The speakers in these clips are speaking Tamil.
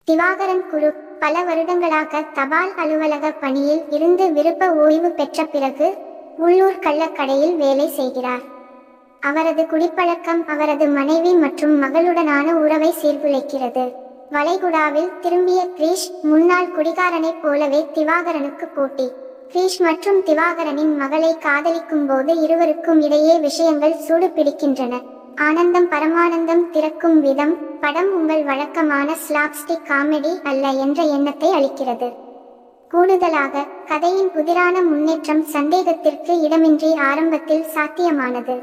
திவாகரன் குரு பல வருடங்களாக தபால் அலுவலக பணியில் இருந்து விருப்ப ஓய்வு பெற்ற பிறகு உள்ளூர் கள்ளக்கடையில் வேலை செய்கிறார். அவரது குடிப்பழக்கம் அவரது மனைவி மற்றும் மகளுடனான உறவை சீர்குலைக்கிறது. வளைகுடாவில் திரும்பிய கிரீஷ் முன்னாள் குடிகாரனைப் போலவே திவாகரனுக்கு போட்டி. கிரீஷ் மற்றும் திவாகரனின் மகளை காதலிக்கும் போது இருவருக்கும் இடையே விஷயங்கள் சூடு பிடிக்கின்றன. ஆனந்தம் பரமானந்தம் திறக்கும் விதம் படம் உங்கள் வழக்கமான ஸ்லாப்ஸ்டிக் காமெடி அல்ல என்ற எண்ணத்தை அளிக்கிறது. கூடுதலாக கதையின் புதிரான முன்னேற்றம் சந்தேகத்திற்கு இடமின்றி ஆரம்பத்தில் சாத்தியமானது.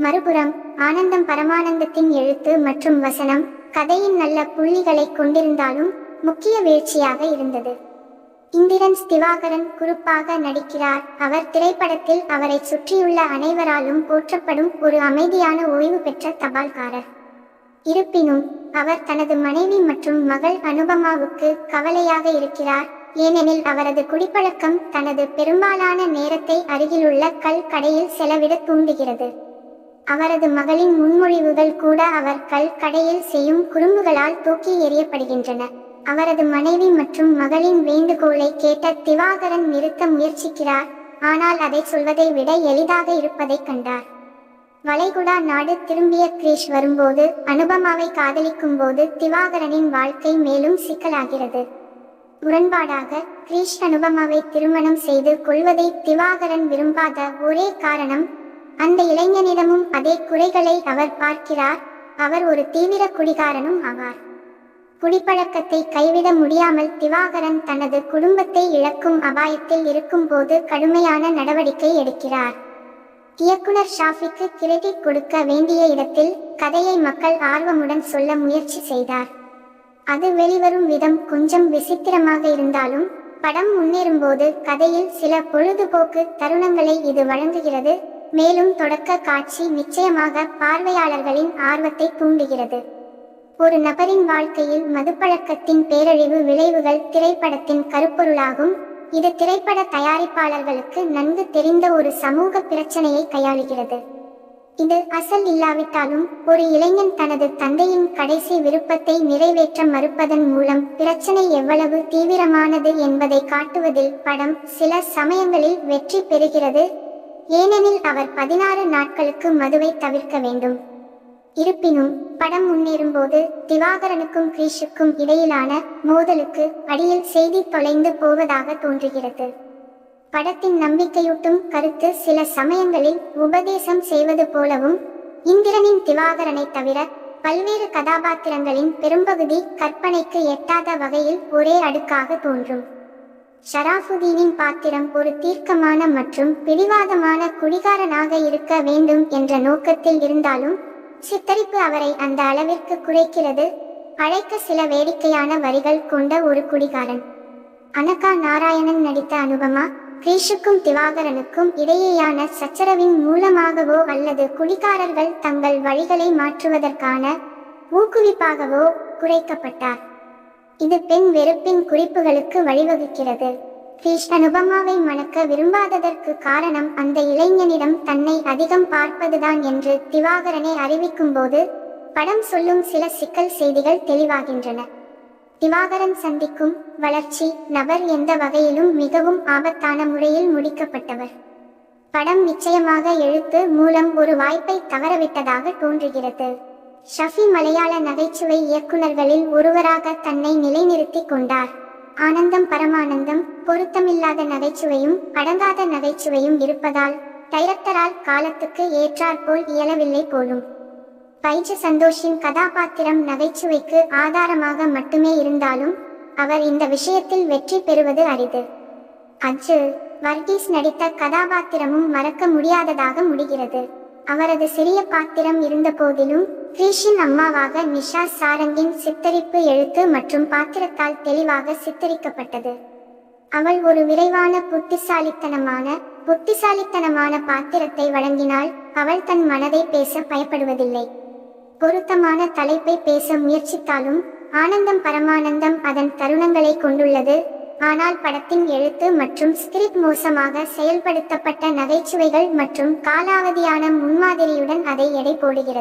மறுபுறம் ஆனந்தம் பரமானந்தத்தின் எழுத்து மற்றும் வசனம் கதையின் நல்ல புள்ளிகளை கொண்டிருந்தாலும் முக்கிய வீழ்ச்சியாக இருந்தது. இந்திரன்ஸ் திவாகரன் குறிப்பாக நடிக்கிறார். அவர் திரைப்படத்தில் அவரை சுற்றியுள்ள அனைவராலும் போற்றப்படும் ஒரு அமைதியான ஓய்வு பெற்ற தபால்காரர். இருப்பினும் அவர் தனது மனைவி மற்றும் மகள் அனுபமாவுக்கு கவலையாக இருக்கிறார். ஏனெனில் அவரது குடிப்பழக்கம் தனது பெரும்பாலான நேரத்தை அருகிலுள்ள கல் கடையில் செலவிட தூண்டுகிறது. அவரது மகளின் முன்மொழிவுகள் கூட அவர் கல் கடையில் செய்யும் குறும்புகளால் தூக்கி எறியப்படுகின்றன. அவரது மனைவி மற்றும் மகளின் வேண்டுகோளை கேட்ட திவாகரன் நிறுத்த முயற்சிக்கிறார். ஆனால் அதை சொல்வதை விட எளிதாக இருப்பதை கண்டார். வளைகுடா நாடு திரும்பிய கிரீஷ் வரும்போது அனுபமாவை காதலிக்கும் போது திவாகரனின் வாழ்க்கை மேலும் சிக்கலாகிறது. முரண்பாடாக கிரீஷ் அனுபமாவை திருமணம் செய்து கொள்வதை திவாகரன் விரும்பாத ஒரே காரணம் அந்த இளைஞனிடமும் அதே குறைகளை அவர் பார்க்கிறார். அவர் ஒரு தீவிர குடிகாரனும் ஆவார். குடிப்பழக்கத்தை கைவிட முடியாமல் திவாகரன் தனது குடும்பத்தை இழக்கும் அபாயத்தில் இருக்கும் போது கடுமையான நடவடிக்கை எடுக்கிறார். இயக்குனர் ஷாஃபிக்கு கிரெடிட் கொடுக்க வேண்டிய இடத்தில் கதையை மக்கள் ஆர்வமுடன் சொல்ல முயற்சி செய்தார். அது வெளிவரும் விதம் கொஞ்சம் விசித்திரமாக இருந்தாலும் படம் முன்னேறும்போது கதையில் சில பொழுதுபோக்கு தருணங்களை இது வழங்குகிறது. மேலும் தொடக்க காட்சி நிச்சயமாக பார்வையாளர்களின் ஆர்வத்தை தூண்டுகிறது. ஒரு நபரின் வாழ்க்கையில் மதுப்பழக்கத்தின் பேரழிவு விளைவுகள் திரைப்படத்தின் கருப்பொருளாகும். இது திரைப்பட தயாரிப்பாளர்களுக்கு நன்கு தெரிந்த ஒரு சமூக பிரச்சனையை கையாளுகிறது. இது அசல் இல்லாவிட்டாலும் ஒரு இளைஞன் தனது தந்தையின் கடைசி விருப்பத்தை நிறைவேற்ற மறுப்பதன் மூலம் பிரச்சனை எவ்வளவு தீவிரமானது என்பதை காட்டுவதில் படம் சில சமயங்களில் வெற்றி பெறுகிறது. ஏனெனில் அவர் 16 நாட்களுக்கு மதுவை தவிர்க்க வேண்டும். இருப்பினும் படம் முன்னேறும்போது திவாகரனுக்கும் கிரீஷுக்கும் இடையிலான மோதலுக்கு அடியில் செய்தி தொலைந்து போவதாக தோன்றுகிறது. படத்தின் நம்பிக்கையூட்டும் கருத்து சில சமயங்களில் உபதேசம் செய்வது போலவும் இந்திரனின் திவாகரனை தவிர பல்வேறு கதாபாத்திரங்களின் பெரும்பகுதி கற்பனைக்கு எட்டாத வகையில் ஒரே அடுக்காக தோன்றும். ஷராஃபுதீனின் பாத்திரம் ஒரு தீர்க்கமான மற்றும் பிடிவாதமான குடிகாரனாக இருக்க வேண்டும் என்ற நோக்கத்தில் இருந்தாலும் சித்தரிப்பு அவரை அந்த அளவிற்கு குறைக்கிறது. அழைக்க சில வேடிக்கையான வரிகள் கொண்ட ஒரு குடிகாரன். அனகா நாராயணன் நடித்த அனுபமா கிரீஷுக்கும் திவாகரனுக்கும் இடையேயான சச்சரவின் மூலமாகவோ அல்லது குடிகாரர்கள் தங்கள் வழிகளை மாற்றுவதற்கான ஊக்குவிப்பாகவோ குறைக்கப்பட்டார். இது பெண் வெறுப்பின் குறிப்புகளுக்கு வழிவகுக்கிறது. கிரீஷ் அனுபமாவை மணக்க விரும்பாததற்கு காரணம் அந்த இளைஞனிடம் தன்னை அதிகம் பார்ப்பதுதான் என்று திவாகரனை அறிவிக்கும் போது படம் சொல்லும் சில சிக்கல் செய்திகள் தெளிவாகின்றன. திவாகரன் சந்திக்கும் வளர்ச்சி நபர் எந்த வகையிலும் மிகவும் ஆபத்தான முறையில் முடிக்கப்பட்டவர். படம் நிச்சயமாக எழுத்து மூலம் ஒரு வாய்ப்பை தவறவிட்டதாக தோன்றுகிறது. ஷஃபி மலையாள நகைச்சுவை இயக்குநர்களில் ஒருவராக தன்னை நிலைநிறுத்தி கொண்டார். ஆனந்தம் பரமானந்தம் பொருத்தமில்லாத நகைச்சுவையும் அடங்காத நகைச்சுவையும் இருப்பதால் டைரக்டரால் காலத்துக்கு ஏற்றாற்போல் இயலவில்லை போலும். பைஜு சந்தோஷின் கதாபாத்திரம் நகைச்சுவைக்கு ஆதாரமாக மட்டுமே இருந்தாலும் அவர் இந்த விஷயத்தில் வெற்றி பெறுவது அரிது. அஜு வர்கீஸ் நடித்த கதாபாத்திரமும் மறக்க முடியாததாக முடிகிறது. அவரது சிறிய பாத்திரம் இருந்த போதிலும் கிரீஷின் அம்மாவாக நிஷா சாரங்கின் சித்தரிப்பு எழுத்து மற்றும் பாத்திரத்தால் தெளிவாக சித்தரிக்கப்பட்டது. அவள் ஒரு விரைவான புத்திசாலித்தனமான பாத்திரத்தை வழங்கினாள். அவள் தன் மனதை பேச பயப்படுவதில்லை. பொருத்தமான தலைப்பை பேச முயற்சித்தாலும் ஆனந்தம் பரமானந்தம் அதன் தருணங்களை கொண்டுள்ளது. ஆனால் படத்தின் எழுத்து மற்றும் ஸ்கிரிப்ட் மோசமாக செயல்படுத்தப்பட்ட நகைச்சுவைகள் மற்றும் காலாவதியான முன்மாதிரியுடன் அதை எடை போடுகிறது.